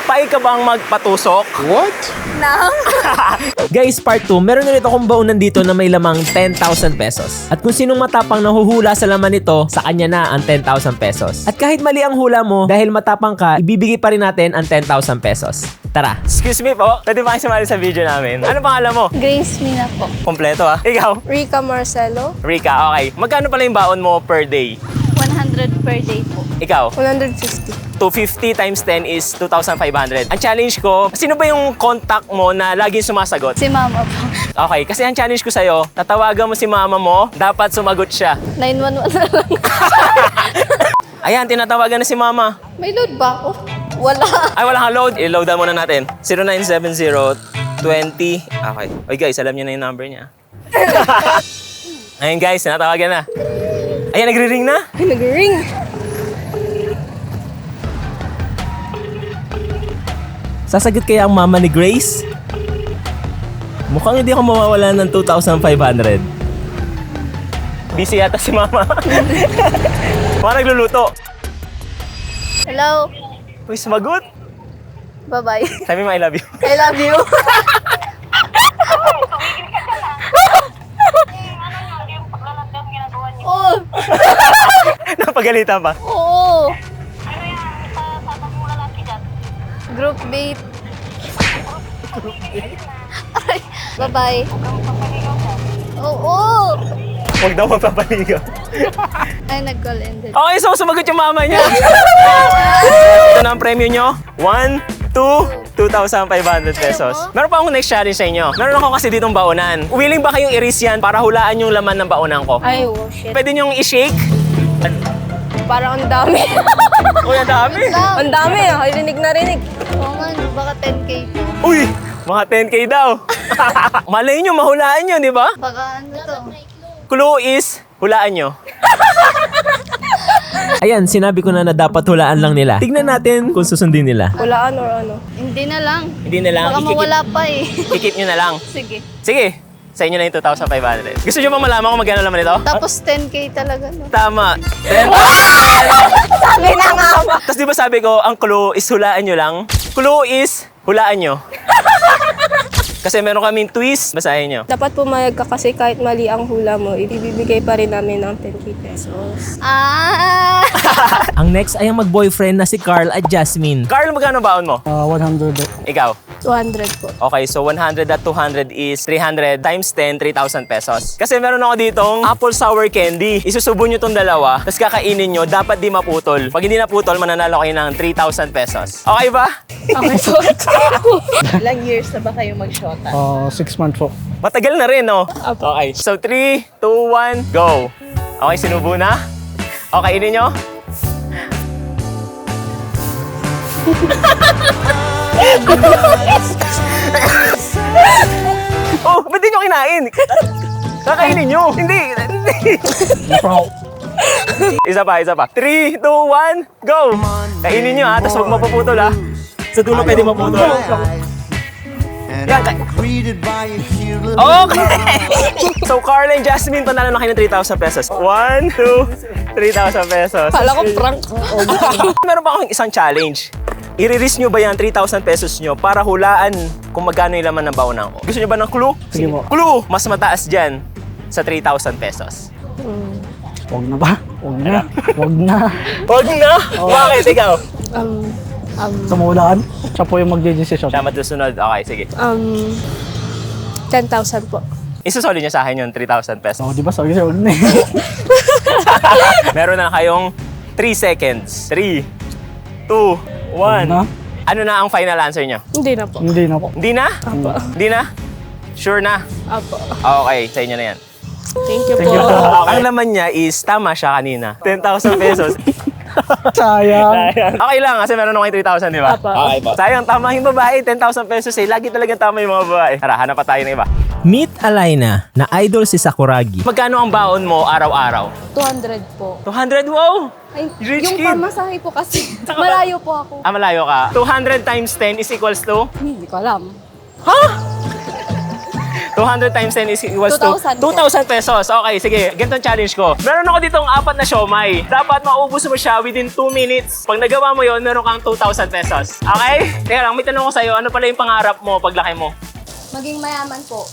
Papayag ka bang magpatusok? What? Nang? Guys, part 2, meron ulit akong baunan dito na may lamang 10,000 pesos. At kung sinong matapang nahuhula sa laman nito, sa kanya na ang 10,000 pesos. At kahit mali ang hula mo, dahil matapang ka, ibibigay pa rin natin ang 10,000 pesos. Tara! Excuse me po, pwede ba kayo sumali sa video namin? Ano pangalan mo? Grace Mina po. Kompleto ah. Ikaw? Rica Marcelo. Rika, okay. Magkano pala yung baon mo per day? 100 per day po. Ikaw? 150. 250 times 10 is 2,500. Ang challenge ko, sino ba yung contact mo na laging sumasagot? Si mama po. Okay, kasi ang challenge ko sa'yo, tatawagan mo si mama mo, dapat sumagot siya. 911 na lang. Ayan, tinatawagan na si mama. May load ba ako? Wala. Ay, wala kang load. I-loadan muna natin. 0970-20. Okay. Oy guys, alam niyo na yung number niya. Ayun guys, tinatawagan na. Ayan, nagre-ring na. Nag-ring. Sasagot kaya ang mama ni Grace? Mukhang hindi ako mawawala ng 2,500. Busy yata si mama. Mga nagluluto. Hello. Uy, sumagot. Bye-bye. Sabi mo, I love you. I love you. Oo. Napagalitan pa. Oo. Group date. Aray. Bye-bye. Oo. Huwag daw magpapaligaw. Ay, nag-call ended. Okay, so sumagot yung mama niya. Ito na ang premyo nyo. 1, 2, 2,500 pesos. Meron pa akong next challenge sa inyo. Meron ako kasi ditong baonan. Willing ba kayong i-risk yan para hulaan yung laman ng baonan ko? Ay, oh shit. Pwede nyo i-shake? Parang ang dami. Uy, ang dami. Ang dami ah. Rinig na rinig. Oo nga, no, baka 10K po. Uy, mga 10K daw. Malay nyo, mahulaan nyo, di ba? Baka ano to? Clue is, hulaan nyo. Ayan, sinabi ko na dapat hulaan lang nila. Tignan natin kung susundin nila. Walaan or ano? Hindi na lang. Hindi na lang. Baka mawala pa eh. Kikip nyo na lang. Sige. Sige, sa inyo na yung 2,500. Gusto nyo ba malaman kung magkano naman ito? Tapos 10K talaga, no? Tama. Sabi na nga ba? Tapos di ba sabi ko, ang clue is hulaan nyo lang? Clue is hulaan nyo. Kasi meron kaming twist. Basahin nyo. Dapat pumayag ka kasi kahit mali ang hula mo, ibibigay pa rin namin ng 10k pesos. Ah! Ang next ay ang mag-boyfriend na si Carl at Jasmine. Carl, magkano baon mo? 100. Ikaw? 200 po. Okay, so 100 at 200 is 300 times 10, 3,000 pesos. Kasi meron ako ditong apple sour candy. Isusubo nyo tong dalawa, tapos kakainin nyo, dapat di maputol. Pag hindi naputol, mananalo kayo ng 3,000 pesos. Okay ba? Okay po. Ilang years na ba kayo mag-shota? 6 months po. Matagal na rin, no? Okay, so 3, 2, 1, go. Okay, sinubo na? Okay, inin nyo? Oh, ba't di nyo kinain? Kakainin nyo. Hindi. Isa pa. 3, 2, 1, go! Kainin nyo ha, tapos huwag mapuputol ha. Sa dulo pwede maputol. Yan, okay! So, Carl and Jasmine, panalo na kayo ng 3,000 pesos. 1, 2, 3,000 pesos. Kala ko prank. Meron pa akong isang challenge. I-release nyo ba yan 3,000 pesos nyo para hulaan kung magkano yung laman ng baonan ko? Gusto nyo ba ng clue? Sige po. Clue! Mas mataas dyan sa 3,000 pesos. Huwag na ba? Huwag na. Huwag na. Huwag na! Bakit? Ikaw? Sumulaan. Siya po yung magdidesisyon. Siya matusunod. Okay, sige. 10,000 po. Isusoli nyo sa akin yung 3,000 pesos. Oh, di ba? Sabi siya, huwag na. Meron na kayong 3 seconds. 3, 2, 1. na. Ano na ang final answer nyo? Hindi na po. Hindi na po. Hindi na? Apo. Hindi na? Sure na? Apo. Okay, sa inyo na yan. Thank you Thank you po. po. Ang laman niya is, tama siya kanina. 10,000 pesos. Sayang. Okay lang, kasi meron akong 3,000, di ba? Apa. Okay po. Sayang, tama yung babae. 10,000 pesos eh. Lagi talagang tama yung mga babae. Tara, hanap pa tayo ng iba. Meet Alaina, na idol si Sakuragi. Magkano ang baon mo araw-araw? 200 po. 200? Wow! Ay, Rich yung kid. pamasahe po kasi. Malayo po ako. Ah, malayo ka. 200 times 10 is equals to? Hindi ko alam. Ha? 200 times 10 is equals to 2,000 po. 2,000 pesos. Okay, sige. Ganito ang challenge ko. Meron ako ditong 4 na siomay. Dapat maubos mo siya within 2 minutes. Pag nagawa mo yon, meron kang 2,000 pesos. Okay? Teka lang, may tanong ko sa'yo. Ano pala yung pangarap mo paglaki mo? Maging mayaman po.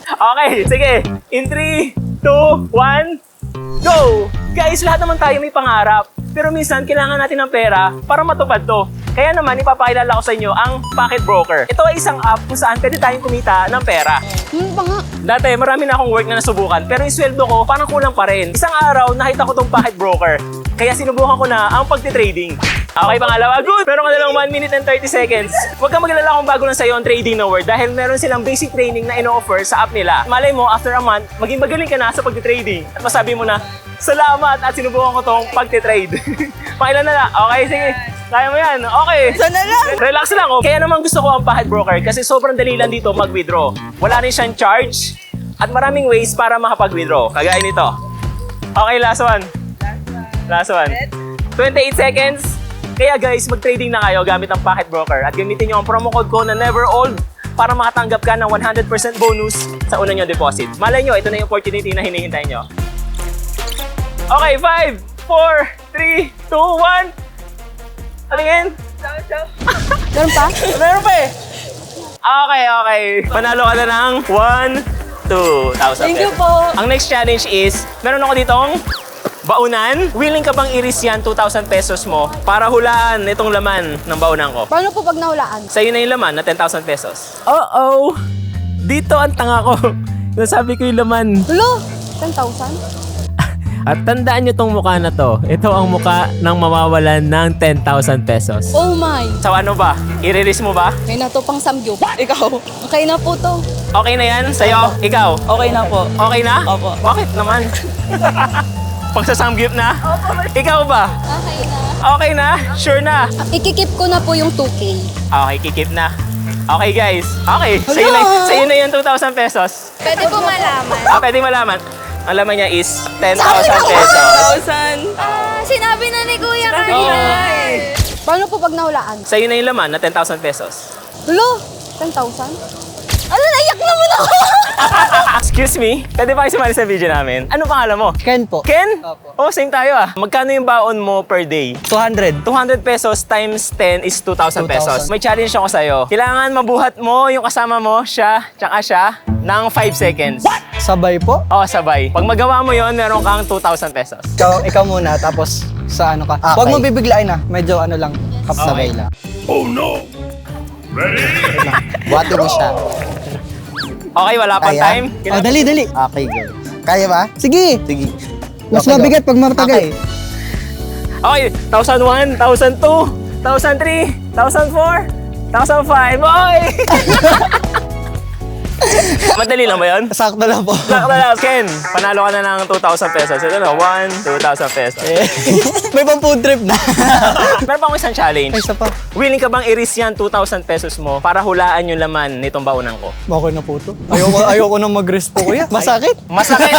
Okay, sige. In 3, 2, 1, go! Guys, lahat naman tayo may pangarap. Pero minsan, kailangan natin ng pera para matupad to. Kaya naman, ipapakilala ko sa inyo ang Pocket Broker. Ito ay isang app kung saan pwede tayong kumita ng pera. Pa nga. Dati, marami na akong work na nasubukan, pero yung sweldo ko, parang kulang pa rin. Isang araw, nakita ko tong Pocket Broker. Kaya sinubukan ko na ang pagtitrading. Okay, pangalawa, good! Meron ka na lang 1 minute and 30 seconds. Huwag kang maglala kung bago lang sa'yo ang trading na word dahil meron silang basic training na ino-offer sa app nila. Malay mo, after a month, maging magaling ka na sa pagtitrading. At masabi mo na, salamat at sinubukan ko tong pagtitrade. Pakailan na lang. Okay, sige. Kaya mo yan. Okay. Sana lang. Relax lang. Oh. Kaya naman gusto ko ang Pocket Broker kasi sobrang dali lang dito mag-withdraw. Wala rin siyang charge at maraming ways para makapag-withdraw. Kagaya nito. Okay, last one. Last one. 28 seconds. Kaya guys, mag-trading na kayo gamit ang Pocket Broker at gamitin nyo ang promo code ko na NEVEROLD para makatanggap ka ng 100% bonus sa una nyo deposit. Malay nyo, ito na yung opportunity na hinihintay nyo. Okay, 5, 4, 3, 2, 1. Alingin? Ganun pa? Meron pa eh. Okay. Panalo ka na ng 2,000 Thank you pesos. po. Ang next challenge is, meron ako ditong baunan. Willing ka bang i-risk yan 2,000 pesos mo para hulaan itong laman ng baunan ko? Paano po pag nahulaan? Sa'yo na yung laman na 10,000 pesos. Oh. Dito ang tanga ko. Nasabi ko yung laman. Hello? 10,000? At tandaan nyo tong mukha na to. Ito ang mukha ng mawawalan ng 10,000 pesos. Oh my. So ano ba? I-release mo ba? May nato pang samgyup. Ikaw. Okay na po to. Okay na yan? Sa'yo? Ikaw? Okay na po. Okay na? Opo. Bakit naman? Pagsasamgyup na? Ikaw ba? Okay na. Okay na? Sure na? Ikikip ko na po yung 2K. Okay, kikip na. Okay guys. Okay, sa'yo na yung 2,000 pesos. Pwede po malaman. Pwede malaman. Ang laman niya is 10,000 pesos. 1,000. Sinabi na ni Kuya kanina. Paano po pag nahulaan? Sa'yo na yung laman na 10,000 pesos. Hello? 10,000? Ano, naiyak naman ako! Excuse me, pwede ba kayo sumali sa video namin? Ano pangalan mo? Ken po. Ken? Opo. Oh, same tayo ah. Magkano yung baon mo per day? 200. 200 pesos times 10 is 2,000 pesos. May challenge ako sa'yo. Kailangan mabuhat mo yung kasama mo, tsaka siya, ng 5 seconds. Sabay po. Oh, sabay. Pag magawa mo yon, meron kang 2,000 pesos. Ikaw muna, tapos sa ano ka. Huwag mo bibiglain Medyo ano lang, kapsabay lang. Buhatin mo siya. Okay, wala pang Kaya? time. Dali. Okay, go. Kaya ba? Sige. Sige. Mas Okay, go. mabigat pag matagal. Okay, 1,001, 1,002, 1,003, 1,004, 1,005. Oy! Madali lang ba yun? Sakto lang po. Ken, panalo ka na ng 2,000 pesos. Ito na, 2,000 pesos. May pang food trip na. Meron pa akong isang challenge. Ay, isa pa. Willing ka bang i-risk yan 2,000 pesos mo para hulaan yung laman nitong baunan ko? Okay na po to. Ayoko na mag-risk po kuya. Masakit. Masakit!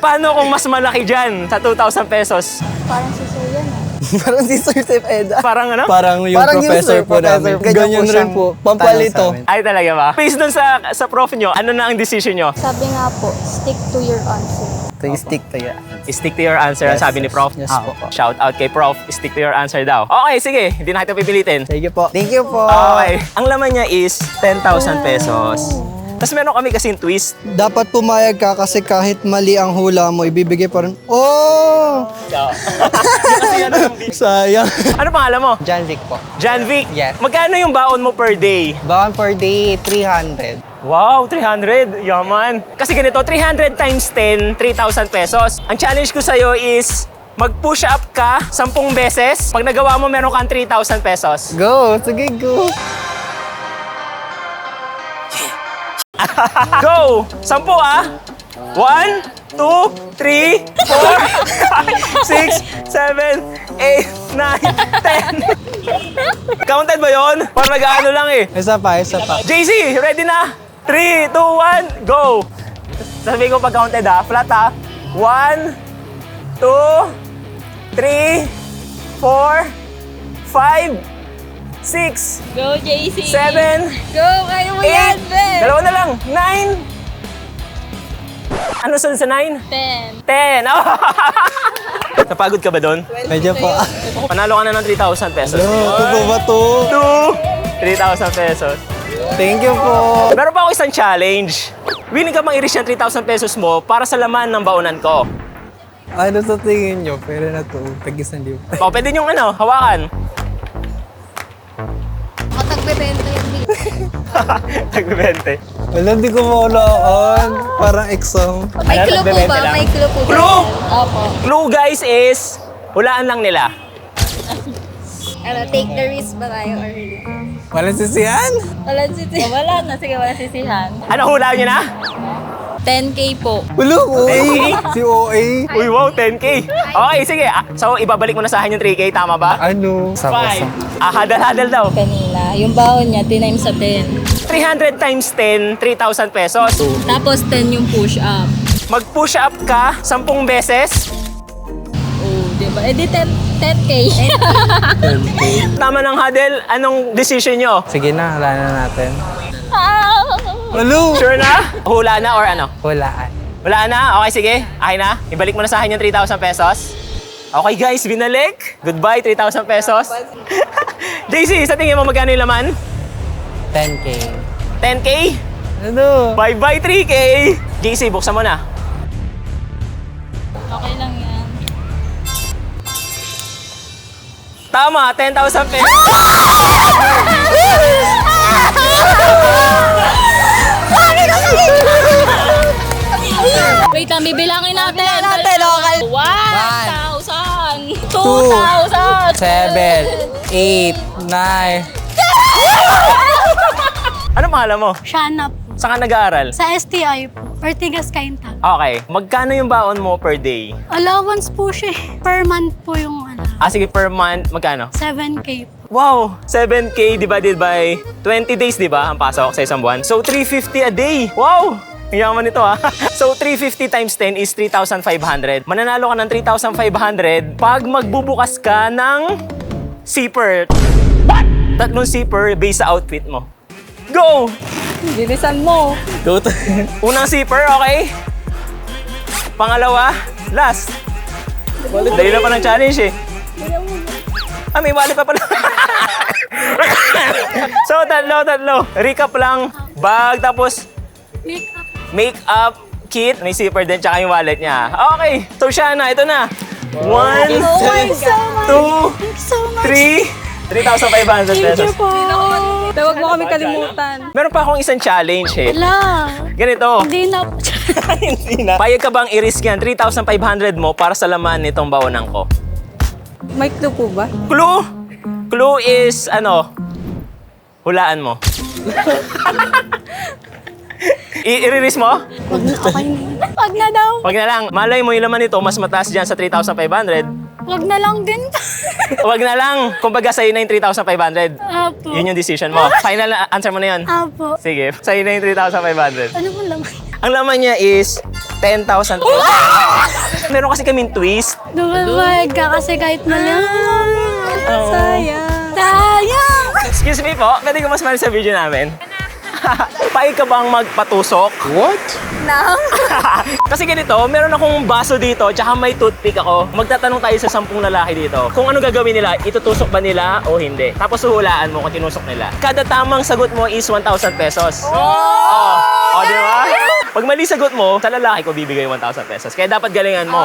Paano kung mas malaki dyan sa 2,000 pesos? Parang si Sir yan. Parang si Sir Step Eda. Parang ano? Parang yung Parang yung professor sir, po namin. professor. Ganyan Ganyan po rin siyang po. tanong Pampalito. sa amin. Ay, talaga ba? Based dun sa prof nyo, ano na ang decision nyo? Sabi nga po, stick to your answer. So you stick to your Stick to your answer, ang Yes, sabi ni Prof. Yes po. Shout out kay Prof. Stick to your answer daw. Okay, sige. Hindi na kita pipilitin. Sige po. Thank you po. Okay. Ang laman niya is 10,000 pesos. Tapos meron kami kasing twist. Dapat pumayag ka kasi kahit mali ang hula mo, ibibigay pa rin. Oh! Sayang. Ano pangalan mo? John Vic po. John Vic. Yes. Magkano yung baon mo per day? Baon per day, 300. Wow, 300. Yaman. Kasi ganito, 300 times 10, 3,000 pesos. Ang challenge ko sa'yo is mag-push up ka 10 beses. Pag nagawa mo, meron kang 3,000 pesos. Go! Sige, go! Go! 10 ah! 1, 2, 3, 4, 5, 6, 7, 8, 9, 10. Counted ba yon? Parang nag-ano lang eh. Isa pa. JC, ready na? 3, 2, 1, go! Sabihin ko pag counted ha. Flat ha. 1, 2, 3, 4, 5, 6, Go, JC! 7, Go, kaya mo yan, 8, Ben! dalawa na lang, 9, Ano sunod sa 9? 10. 10! Oh! Napagod ka ba doon? Medyo po. Panalo ka na ng 3,000 pesos. Ito po ba to? 2! 3,000 pesos. Thank you po. Meron pa ako isang challenge. Willing ka bang i-risk yung 3,000 pesos mo para sa laman ng baunan ko? Ano sa tingin nyo? Pero na to, tag-isang libo. O, pwede niyong hawakan. Matagbebenta yun. Tag-20. Wala, di ko maulaan. Parang exam. May Ano, clue po nagbebenta ba? lang? May clue po ba? Clue? Opo. Clue guys is, hulaan lang nila. Ano, take the risk ba tayo or hindi? Walang sisihan? Walang sisihan. Wala na, sige, wala sisihan. Ano, hulaan niyo na? 10K po. Wala, OA. Si OA. Uy, wow, 10K. Okay, sige. So, ibabalik mo na sa akin yung 3K, tama ba? Ano? 5. Hadal-hadal daw. Kanina, yung baon niya, tinimes sa 10. 300 times 10, 3,000 pesos. Tapos 10 yung push up. Mag-push up ka 10 beses. Oh, di ba? Eh di 10K. Tama ng huddle, anong decision nyo? Sige na, wala na natin. Ah! Hello? Sure na? Hula na or ano? Walaan. Wala na? Okay, sige. Okay na? Ibalik mo na sa akin yung 3,000 pesos. Okay guys, binalik. Goodbye, 3,000 pesos. JC, sa tingin mo magkano yung laman? 10K. 10K? Ano? Bye-bye, 3K! JC, buksan mo na. Okay lang yan. Tama, 10,000 pesos. Wait lang, bibilangin natin. okay. 1,000! 2,000! 7, 8, 9. Ano pangalan mo? Shana po. Saan ka nag-aaral? Sa STI po. Ortigas Kainta. Okay. Magkano yung baon mo per day? Allowance po siya. Per month po yung ano. Sige, per month, magkano? 7K po. Wow! 7K divided by 20 days, di ba? Ang pasok sa isang buwan. So, 350 a day. Wow! Ang yaman nito ha. So, 350 times 10 is 3,500. Mananalo ka ng 3,500 pag magbubukas ka ng zipper. What? 3 zipper based sa outfit mo. Go! Bilisan mo. Go to. Unang zipper, okay? Pangalawa, last. Dali na pa ng challenge eh. May wallet pa pala. So, tatlo. Recap lang. Bag, tapos Makeup. makeup kit. May zipper din, tsaka yung wallet niya. Okay. So, Shana, ito na. 1, 2, 3, 3,500 pesos. po. Huwag mo kami kalimutan. Meron pa akong isang challenge eh. Wala. Ganito. Hindi na po. Hindi na. Payag ka bang i-risk yan? 3,500 mo para sa laman nitong baonan ko. May clue po ba? Clue? Clue is, hulaan mo. I-release mo? Okay na. Wag na daw. Wag na lang. Malay mo yung laman nito, mas mataas dyan sa 3,500. Wag na lang din. Wag na lang. Kumbaga sa'yo na yung 3,500. Apo. Yun yung decision mo. Final answer mo na yun. Apo. Sige, sa'yo na yung 3,500. Ano po naman? Ang laman niya is 10,000 pesos. Meron kasi kaming twist. Duwag ka kasi kahit malang. Sayang. Sayang. Excuse me po, pwede ko mas sa video namin? Paig ka bang magpatusok? What? Kasi ganito, meron akong baso dito, tsaka may toothpick ako. Magtatanong tayo sa 10 lalaki dito. Kung ano gagawin nila, itutusok ba nila o hindi. Tapos huhulaan mo kung tinusok nila. Kada tamang sagot mo is 1,000 pesos. Oh, di ba? Pag mali sagot mo, sa lalaki ko bibigay 1,000 pesos. Kaya dapat galingan mo.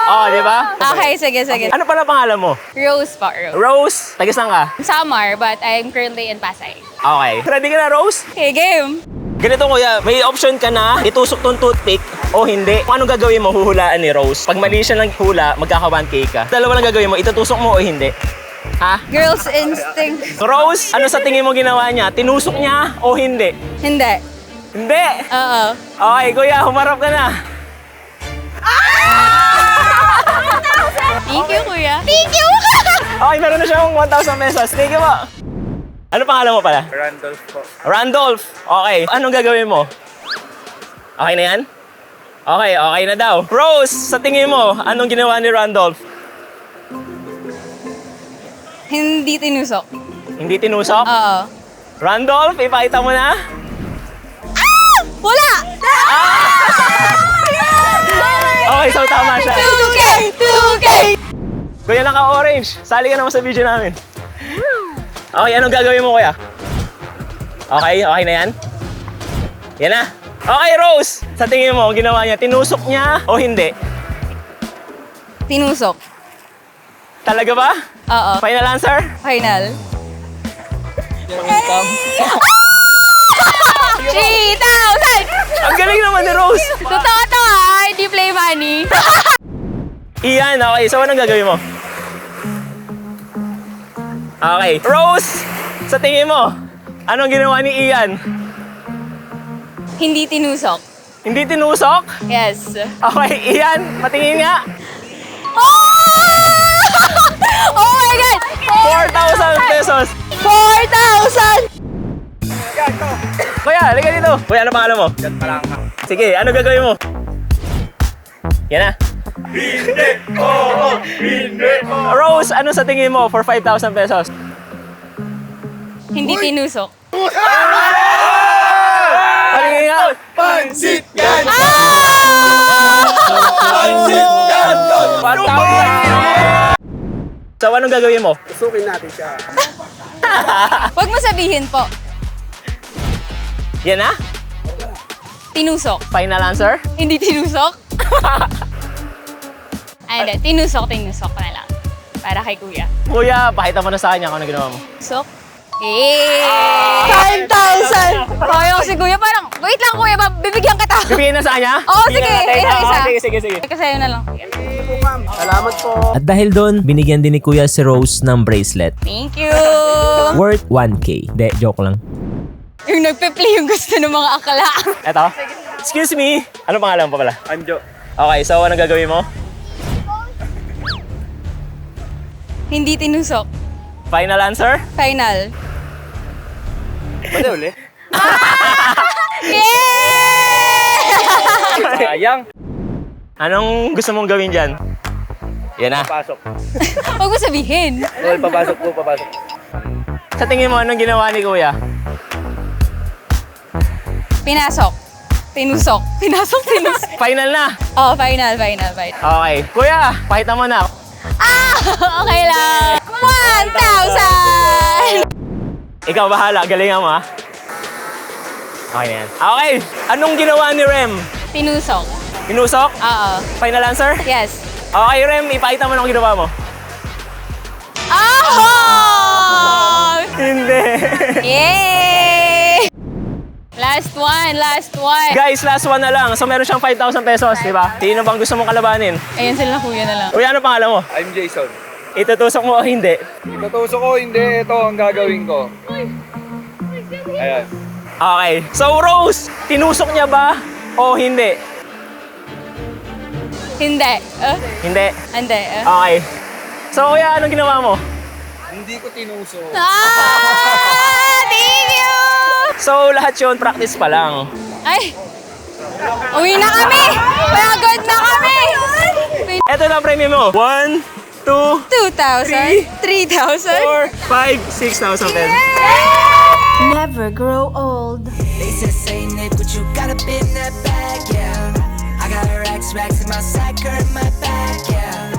Oh, di ba? Okay, sige. Ano pala pangalan mo? Rose po, Rose. Rose, taga saan ka? Samar, but I'm currently in Pasay. Okay. Ready ka na, Rose? Okay, game. Ganito kuya, may option ka na itusok tong toothpick o hindi. Kung anong gagawin mo, huhulaan ni Rose. Pag mali siya ng hula, magkaka 1K ka. Dalawa lang gagawin mo, itutusok mo o hindi. Ha? Girls instinct. Rose, ano sa tingin mo ginawa niya? Tinusok niya o hindi? Hindi. Hindi! Oo. Okay, kuya, humarap ka na. Thank you, kuya. Thank you! Okay, meron na siyang 1,000 pesos. Thank you po. Ano pangalan mo pala? Randolph po. Randolph! Okay, anong gagawin mo? Okay na yan? Okay, okay na daw. Rose, sa tingin mo, anong ginawa ni Randolph? Hindi tinusok. Hindi tinusok? Oo. Randolph, ipakita mo na. Wala! Okay, so tama siya. 2K! 2K! Kuya, naka-orange. Sali ka naman sa video namin. Okay, anong gagawin mo, kuya? Okay, okay na yan? Yan na. Okay, Rose! Sa tingin mo, ginawa niya, tinusok niya o hindi? Tinusok. Talaga ba? Oo. Final answer? Final. 3,000! Ang galing naman ni Rose! Totoo to ha, hindi play money. Iyan, okay. So, anong gagawin mo? Okay. Rose! Sa tingin mo, anong ginawa ni Ian? Hindi tinusok. Hindi tinusok? Yes. Okay, Ian, patingin nga. Oh my God! 4,000 pesos. 4,000! Kuya, halika dito. Kuya, ano pangalan mo? Yan pa lang. Sige, ano gagawin mo? Yan na. Hindi! Rose, ano sa tingin mo for 5,000 pesos? Hindi tinusok. Patingin nga. Pansit yan! Pansit yan! 1,000! So, anong gagawin mo? Susukin natin siya. Huwag mo sabihin po. Yan na? Tinusok. Final answer? Hindi tinusok? Ay, hindi. Tinusok na lang. Para kay kuya. Kuya, pakita mo na sa kanya kung ano ginawa mo. Tusok? Eh! 5,000! Kaya ko si kuya, parang, wait lang kuya, bibigyan kita. Bibigyan na sa kanya? Oo, Bibigyan sige. natin. Isa, isa. Sige, sige, sige. Kasi ayun na lang. Salamat po. At dahil doon, binigyan din ni Kuya si Rose ng bracelet. Thank you! Worth 1K. De, joke lang. Yung nagpe-play yung gusto ng mga akala. Eto. Excuse me. Ano pangalan mo pa pala? Anjo. Okay, so ano gagawin mo? Hindi tinusok. Final answer? Final. Pwede uli? Yeah! Sayang. Anong gusto mong gawin dyan? Yan na. Pasok. Huwag mo sabihin. Well, papasok po, papasok. Sa tingin mo, anong ginawa ni Kuya? Pinasok. Tinusok. Pinasok, tinusok. Final na. Oh, final. Okay. Kuya, pakita mo na. Ah! Okay lang. 1,000! Ikaw bahala. Galingan mo ha. Okay na yan. Okay. Anong ginawa ni Rem? Tinusok. Tinusok? Oo. Final answer? Yes. Okay, Rem. Ipakita mo na kung ginawa mo. Oh! Hindi. Yay! Last one. Guys, last one na lang. So meron siyang 5,000 pesos, di ba? Sino bang gusto mong kalabanin? Ayun sila kuya na lang. Kuya, ano pangalan mo? I'm Jason. Itutusok mo o hindi? Tutusok ko, hindi. Ito ang gagawin ko. Ayan. Okay. So, Rose, tinusok niya ba o hindi? Hindi. Hindi. Hindi. Okay. So, kuya, anong ginawa mo? Hindi ko tinusok. Thank you! So, lahat yun, practice pa lang. Ay! Uwi na kami! Pagod na kami! Ito na premium mo. 1, 2, 2,000? 3,000? 4, 5, 6,000 pesos. Never grow old. They said say Nick, but you got up in that bag, yeah. I got racks in my sack, in my bag, yeah.